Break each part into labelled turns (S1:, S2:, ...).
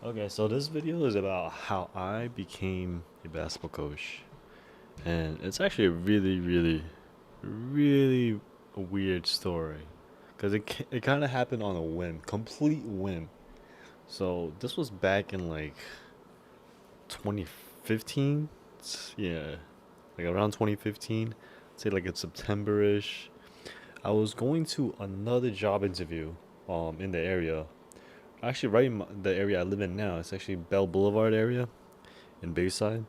S1: Okay, so this video is about how I became a basketball coach. And it's actually a really, really, really weird story. Because it kind of happened on a whim, complete whim. So this was back in like 2015. Yeah, like around 2015. Say like in September-ish. I was going to another job interview in the area. Actually, right in the area I live in now. It's actually Bell Boulevard area in Bayside.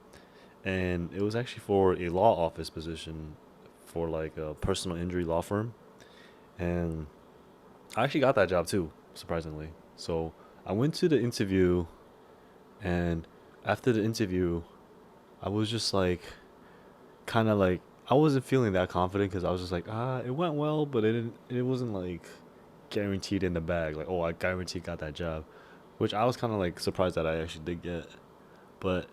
S1: And it was actually for a law office position for like a personal injury law firm. And I actually got that job too, surprisingly. So I went to the interview, and after the interview, I was just like, kind of like, I wasn't feeling that confident because I was just like, it went well, but it wasn't like guaranteed in the bag. Like, oh, I guaranteed got that job, which I was kind of like surprised that I actually did get. But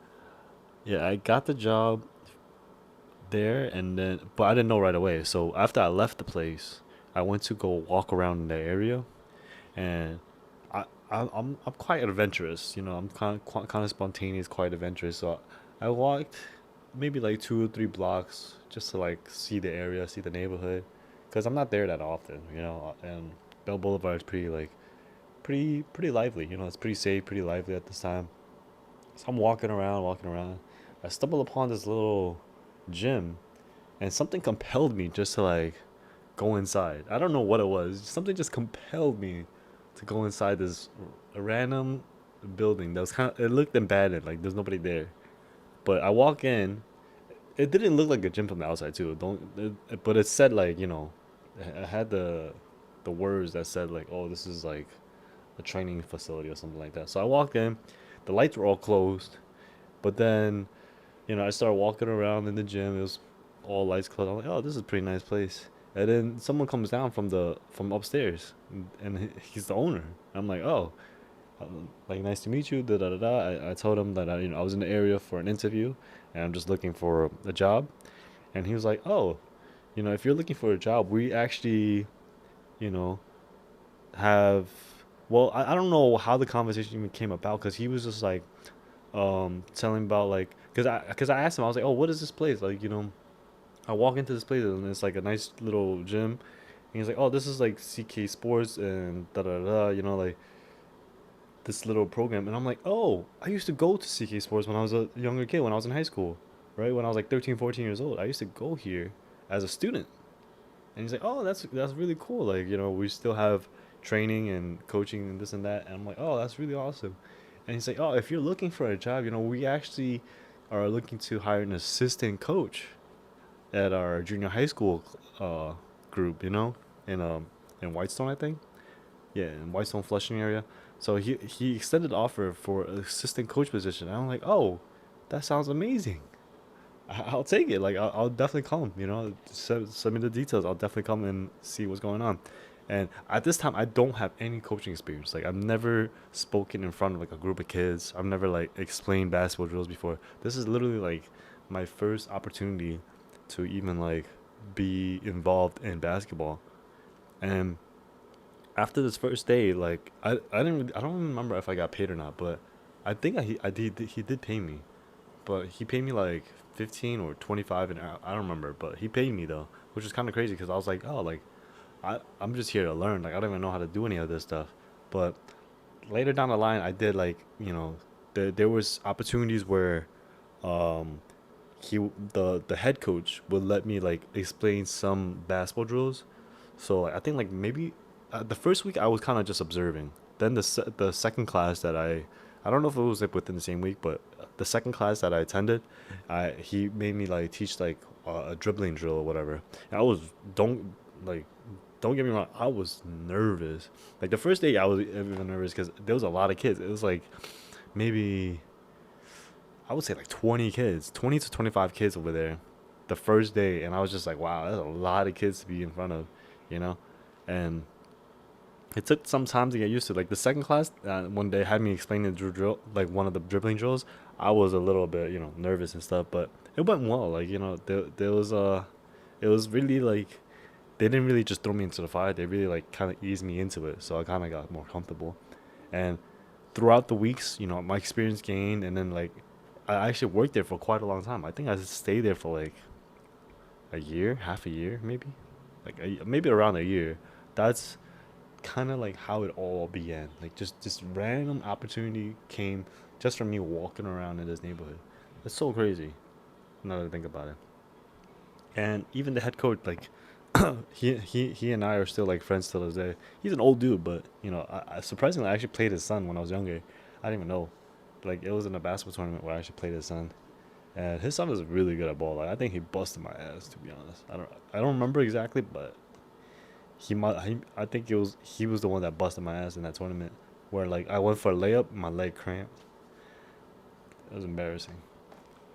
S1: yeah, I got the job there, and then but I didn't know right away. So after I left the place, I went to go walk around in the area, and I'm quite adventurous. I'm kind of spontaneous, quite adventurous. So I walked maybe like 2 or 3 blocks just to like see the area, see the neighborhood, because I'm not there that often. And Bell Boulevard is pretty like pretty lively. It's pretty safe, pretty lively at this time. So I'm walking around, walking around. I stumbled upon this little gym, and something compelled me just to like go inside. I don't know what it was. Something just compelled me to go inside this random building that was kind of, it looked abandoned, like there's nobody there. But I walk in, it didn't look like a gym from the outside too. But it said like it had the words that said like, oh, this is like a training facility or something like that. So I walked in, the lights were all closed, but then I started walking around in the gym. It was all lights closed. I'm like, oh, this is a pretty nice place. And then someone comes down from upstairs, and he's the owner. I'm like, oh, like nice to meet you. Da da da da. I told him that I was in the area for an interview, and I'm just looking for a job. And he was like, oh, if you're looking for a job, we actually, you know, have. Well, I don't know how the conversation even came about because he was just like telling about like because I asked him. I was like, oh, what is this place like, I walk into this place and it's like a nice little gym. And he's like, oh, this is like CK Sports and da da da, like this little program. And I'm like, oh, I used to go to CK Sports when I was a younger kid, when I was in high school, right? When I was like 13, 14 years old. I used to go here as a student. And he's like, oh, that's really cool. Like, we still have training and coaching and this and that. And I'm like, oh, that's really awesome. And he's like, oh, if you're looking for a job, we actually are looking to hire an assistant coach at our junior high school uh, group, in Whitestone, I think. Yeah, in Whitestone, Flushing area. So he extended offer for an assistant coach position. And I'm like, oh, that sounds amazing. I'll take it. Like I'll definitely come. Send me the details. I'll definitely come and see what's going on. And at this time, I don't have any coaching experience. Like I've never spoken in front of like a group of kids. I've never like explained basketball drills before. This is literally like my first opportunity to even like be involved in basketball. And after this first day, like I don't remember if I got paid or not, but I did he did pay me, but he paid me like 15 or 25 an hour. I don't remember, but he paid me though, which was kind of crazy because I was like, oh, like I'm just here to learn. Like I don't even know how to do any of this stuff. But later down the line, I did like there was opportunities where um he the head coach would let me like explain some basketball drills. So like, I think like maybe the first week I was kind of just observing. Then the second class that I don't know if it was like within the same week, but the second class that I attended, he made me like teach like a dribbling drill or whatever. And I was don't like don't get me wrong, I was nervous. Like the first day I was even nervous because there was a lot of kids. It was like maybe I would say like 20 kids, 20 to 25 kids over there the first day. And I was just like, wow, that's a lot of kids to be in front of, you know? And it took some time to get used to. Like the second class, when they had me explain the drill, like one of the dribbling drills, I was a little bit, nervous and stuff, but it went well. Like, there was, it was really like, they didn't really just throw me into the fire. They really like kind of eased me into it. So I kind of got more comfortable. And throughout the weeks, my experience gained, and then like I actually worked there for quite a long time. I think I stayed there for like a year, half a year, maybe, like maybe around a year. That's kind of like how it all began. Like just this random opportunity came just from me walking around in this neighborhood. It's so crazy now that I think about it. And even the head coach, like he and I are still like friends till this day. He's an old dude, but I surprisingly I actually played his son when I was younger. I didn't even know. Like it was in a basketball tournament where I actually played his son, and his son is really good at ball. Like I think he busted my ass, to be honest. I don't remember exactly, but I think he was the one that busted my ass in that tournament, where like I went for a layup, my leg cramped. It was embarrassing.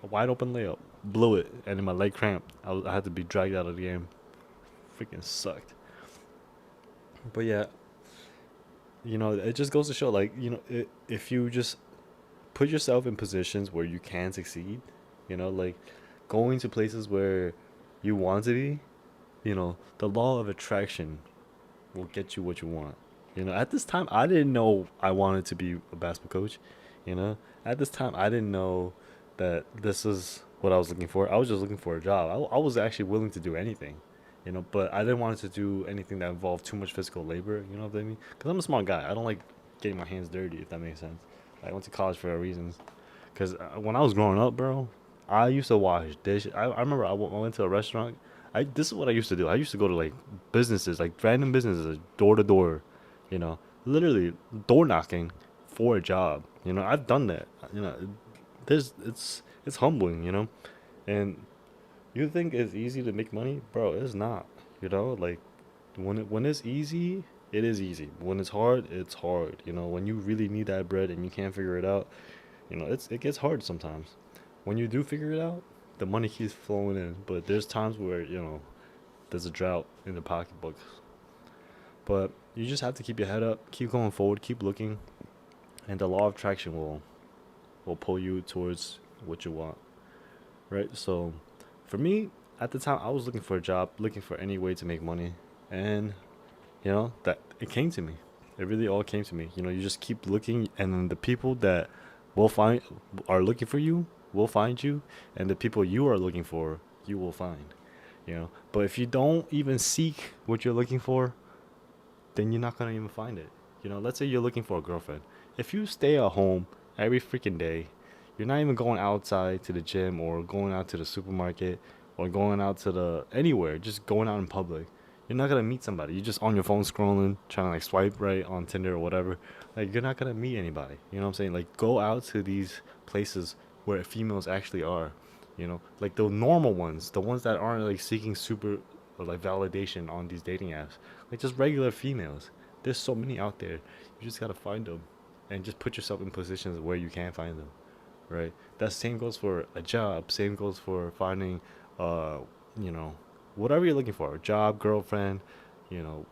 S1: A wide open layup, blew it, and then my leg cramped. I had to be dragged out of the game. Freaking sucked. But yeah, it just goes to show, like, if you just put yourself in positions where you can succeed, like going to places where you want to be, the law of attraction will get you what you want. At this time, I didn't know I wanted to be a basketball coach. At this time, I didn't know that this is what I was looking for. I was just looking for a job. I was actually willing to do anything, but I didn't want to do anything that involved too much physical labor. You know what I mean? Because I'm a smart guy. I don't like getting my hands dirty, if that makes sense. I went to college for a reason. Because when I was growing up, bro, I used to wash dishes. I remember I went to a restaurant. This is what I used to do. I used to go to like businesses, like random businesses, door to door, you know, literally door knocking for a job. I've done that. It's humbling, and you think it's easy to make money, bro? It's not. Like when it's easy, it is easy. When it's hard, it's hard. When you really need that bread and you can't figure it out, it gets hard sometimes. When you do figure it out, the money keeps flowing in. But there's times where there's a drought in the pocketbooks. But you just have to keep your head up, keep going forward, keep looking, and the law of attraction will pull you towards what you want, right? So, for me, at the time, I was looking for a job, looking for any way to make money, and that it came to me. It really all came to me. You just keep looking, and then the people that will find are looking for you will find you, and the people you are looking for you will find. But if you don't even seek what you're looking for, then you're not gonna even find it. Let's say you're looking for a girlfriend. If you stay at home every freaking day, you're not even going outside to the gym or going out to the supermarket or going out to the anywhere, just going out in public. You're not gonna meet somebody. You're just on your phone scrolling, trying to like swipe right on Tinder or whatever. Like you're not gonna meet anybody. You know what I'm saying? Like go out to these places where females actually are. Like the normal ones, the ones that aren't like seeking super or like validation on these dating apps, like just regular females. There's so many out there. You just gotta find them, and just put yourself in positions where you can find them. Right. That same goes for a job. Same goes for finding, uh, you know, whatever you're looking for. A job, girlfriend. You know,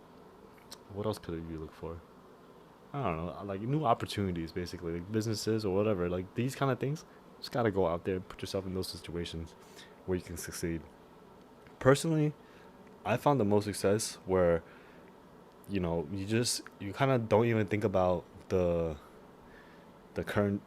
S1: what else could you look for? I don't know. Like new opportunities, basically, like businesses or whatever. Like these kind of things. Just gotta go out there and put yourself in those situations where you can succeed. Personally, I found the most success where you kind of don't even think about the current,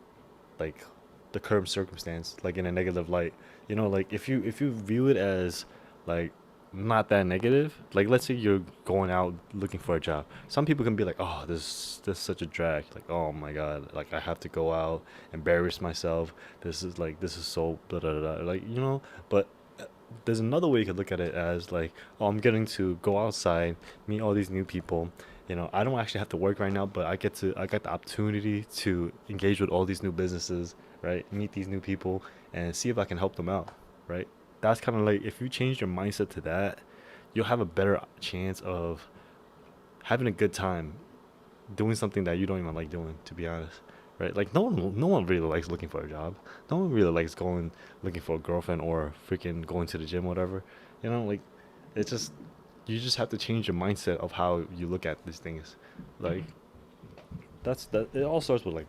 S1: like the current circumstance, like in a negative light. Like if you view it as like not that negative, like let's say you're going out looking for a job. Some people can be like, oh, this is such a drag, like oh my god, like I have to go out, embarrass myself, this is so blah, blah, blah, like but there's another way you could look at it as like, oh, I'm getting to go outside, meet all these new people. I don't actually have to work right now, but I got the opportunity to engage with all these new businesses, right? Meet these new people and see if I can help them out, right? That's kind of like if you change your mindset to that, you'll have a better chance of having a good time doing something that you don't even like doing, to be honest. Right? Like no one really likes looking for a job. No one really likes going looking for a girlfriend or freaking going to the gym, whatever. Like it's just you just have to change your mindset of how you look at these things. Like that. It all starts with like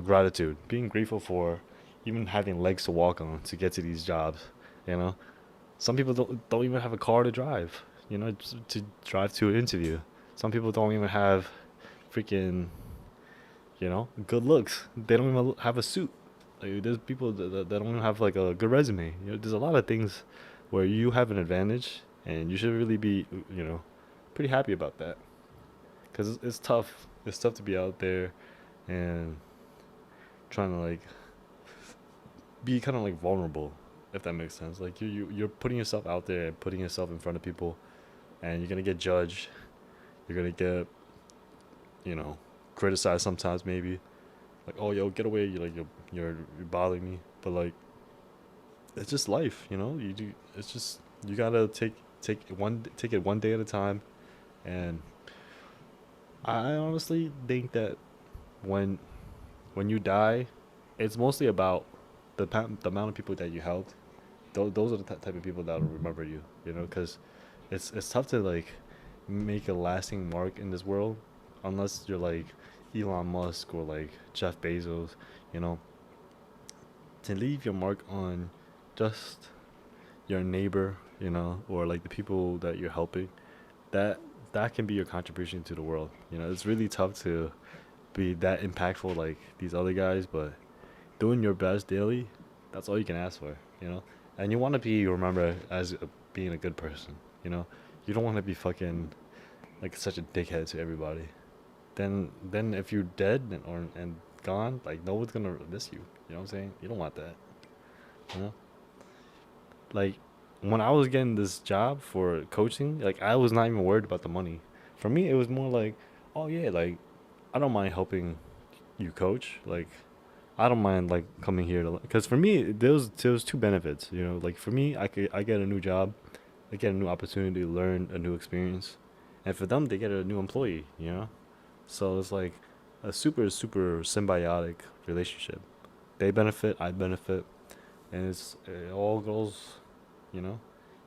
S1: gratitude, being grateful for even having legs to walk on to get to these jobs. You know, some people don't even have a car to drive. To drive to an interview. Some people don't even have freaking Good looks. They don't even have a suit. Like, there's people that don't even have like a good resume. There's a lot of things where you have an advantage, and you should really be, pretty happy about that. Cause it's tough. It's tough to be out there and trying to like be kind of like vulnerable, if that makes sense. Like you're putting yourself out there and putting yourself in front of people, and you're gonna get judged. You're gonna get, you know, criticized sometimes maybe. Like, oh yo, get away! You're bothering me. But like, it's just life, You do. It's just you gotta take it one day at a time. And I honestly think that when when you die, it's mostly about the amount of people that you helped. Those are the type of people that will remember you. Because it's tough to like make a lasting mark in this world, unless you're like Elon Musk or like Jeff Bezos. You know, to leave your mark on just your neighbor, or like the people that you're helping. That that can be your contribution to the world. It's really tough to be that impactful like these other guys, but doing your best daily, that's all you can ask for, And you want to be remembered as being a good person, you know. You don't want to be fucking like such a dickhead to everybody. Then if you're dead and gone, like no one's gonna miss you. You know what I'm saying? You don't want that, you know. Like when I was getting this job for coaching, like I was not even worried about the money. For me, it was more like, oh yeah, like I don't mind helping you coach. Like I don't mind like coming here to, because for me there was two benefits. Like for me, I get a new job, I get a new opportunity to learn a new experience, and for them they get a new employee. So it's like a super super symbiotic relationship. They benefit, I benefit, and it all goes, you know,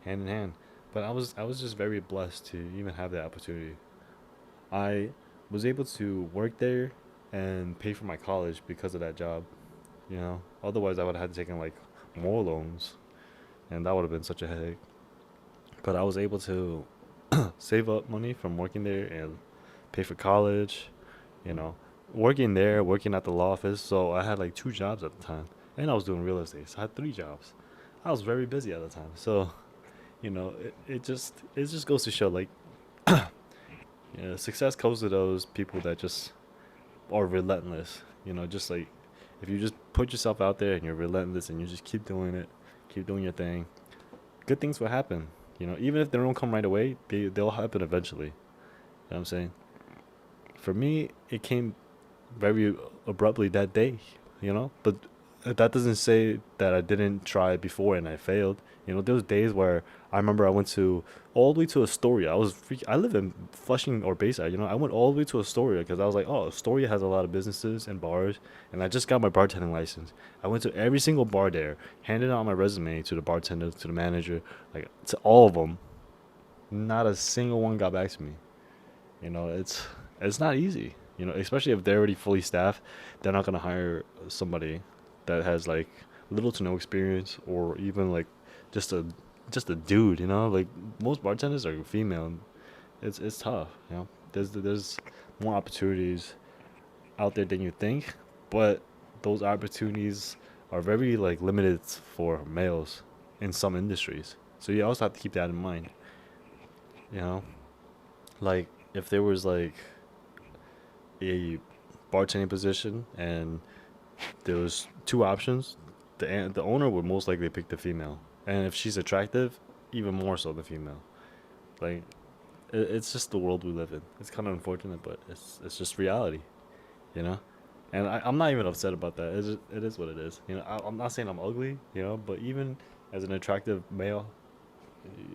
S1: hand in hand. But I was just very blessed to even have that opportunity. I was able to work there and pay for my college because of that job. Otherwise I would have had to take like more loans, and that would have been such a headache. But I was able to save up money from working there and pay for college. You know, working there, working at the law office. So I had like two jobs at the time, and I was doing real estate. So I had three jobs. I was very busy at the time. So it just goes to show like success comes to those people that just are relentless. Just like if you just put yourself out there and you're relentless and you just keep doing it, keep doing your thing, good things will happen. Even if they don't come right away, they'll happen eventually. You know what I'm saying? For me, it came very abruptly that day. But that doesn't say that I didn't try before and I failed. There was days where I remember I went to all the way to Astoria. I live in Flushing or Bayside. I went all the way to Astoria because I was like, oh, Astoria has a lot of businesses and bars, and I just got my bartending license. I went to every single bar there, handed out my resume to the bartender, to the manager, like to all of them. Not a single one got back to me. It's not easy. Especially if they're already fully staffed, they're not gonna hire somebody that has like little to no experience, or even like just a just a dude. Like most bartenders are female. It's tough. There's more opportunities out there than you think, but those opportunities are very like limited for males in some industries. So you also have to keep that in mind. You know, like if there was like a bartending position and there was two options, the owner would most likely pick the female, and if she's attractive, even more so the female. Like it's just the world we live in. It's kind of unfortunate, but it's just reality, you know. And I'm not even upset about that. It is what it is. I'm not saying I'm ugly, but even as an attractive male,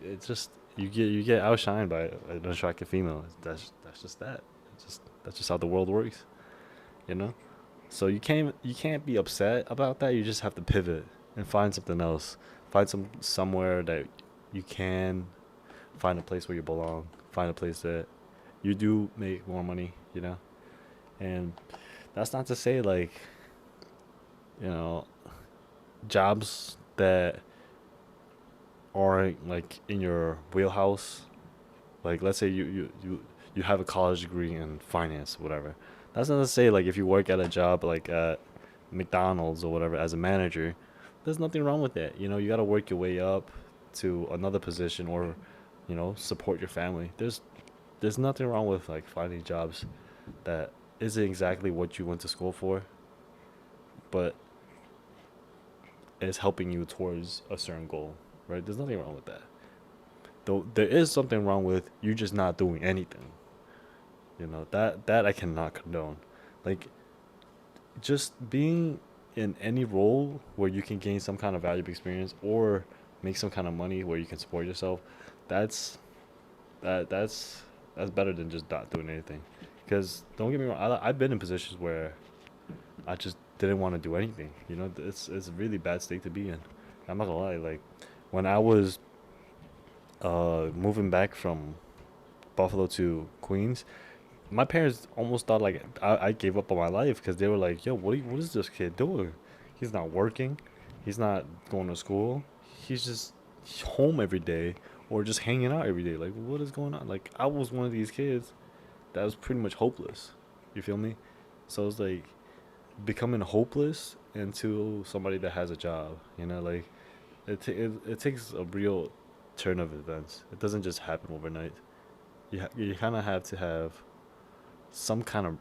S1: it's just you get outshined by an attractive female. That's just that. That's just how the world works, you know. So you can't be upset about that. You just have to pivot and find something else. Find somewhere that you can find a place where you belong. Find a place that you do make more money. And that's not to say like, you know, jobs that aren't like in your wheelhouse. Like let's say you have a college degree in finance, whatever. That's not to say like if you work at a job like at McDonald's or whatever as a manager, there's nothing wrong with that. You know, you got to work your way up to another position or, support your family. There's nothing wrong with like finding jobs that isn't exactly what you went to school for, but is helping you towards a certain goal, right? There's nothing wrong with that. Though there is something wrong with you just not doing anything. That I cannot condone. Like just being in any role where you can gain some kind of valuable experience or make some kind of money where you can support yourself, that's that's better than just not doing anything. Because don't get me wrong, I've been in positions where I just didn't want to do anything. It's a really bad state to be in. I'm not gonna lie. Like when I was moving back from Buffalo to Queens, my parents almost thought like I gave up on my life because they were like, "Yo, what is this kid doing? He's not working. He's not going to school. He's just home every day or just hanging out every day. Like, what is going on?" Like, I was one of these kids that was pretty much hopeless. You feel me? So it's like becoming hopeless into somebody that has a job. Like it takes a real turn of events. It doesn't just happen overnight. You kind of have to have some kind of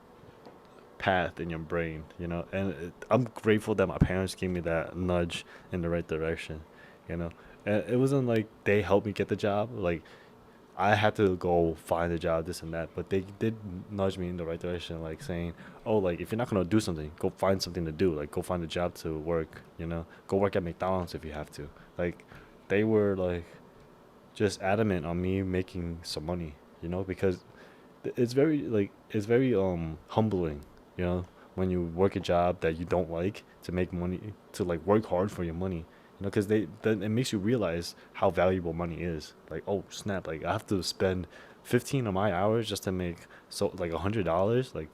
S1: path in your brain, and I'm grateful that my parents gave me that nudge in the right direction, you know. And it wasn't like they helped me get the job. Like I had to go find a job, this and that. But they did nudge me in the right direction, like saying, "Oh, like if you're not gonna do something, go find something to do. Like go find a job to work. Go work at McDonald's if you have to." Like they were like just adamant on me making some money, because it's very humbling, you know, when you work a job that you don't like to make money to like work hard for your money, because they then it makes you realize how valuable money is. Like, oh snap, like I have to spend 15 of my hours just to make so like $100. Like,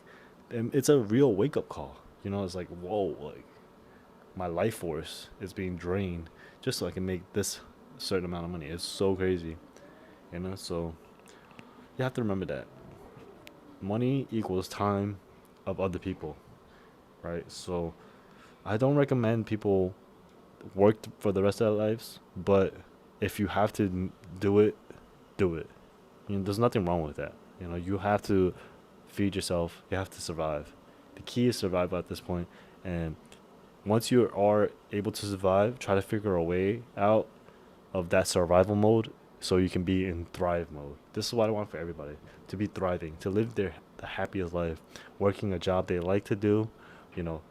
S1: and it's a real wake up call. It's like whoa, like my life force is being drained just so I can make this certain amount of money. It's so crazy, so you have to remember that money equals time of other people, right? So I don't recommend people work for the rest of their lives, but if you have to do it, do it. There's nothing wrong with that. You have to feed yourself. You have to survive. The key is survival at this point, and once you are able to survive, try to figure a way out of that survival mode so you can be in thrive mode. This is what I want for everybody, to be thriving, to live the happiest life, working a job they like to do,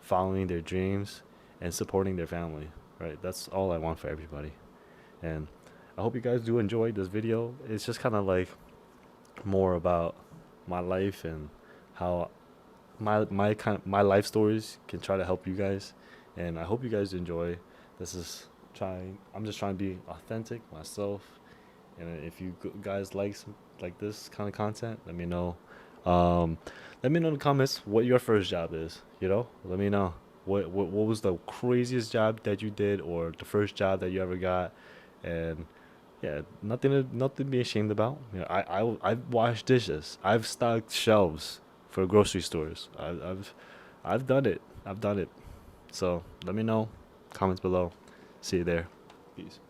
S1: following their dreams and supporting their family, right? That's all I want for everybody. And I hope you guys do enjoy this video. It's just kind of like more about my life and how my life stories can try to help you guys, and I hope you guys enjoy. This is trying. I'm just trying to be authentic myself, and if you guys like this kind of content, let me know. Um, Let me know in the comments what your first job is. Let me know what was the craziest job that you did, or the first job that you ever got, and yeah, nothing to be ashamed about. I've washed dishes. I've stocked shelves for grocery stores. I've done it. I've done it. So let me know. Comments below. See you there. Peace.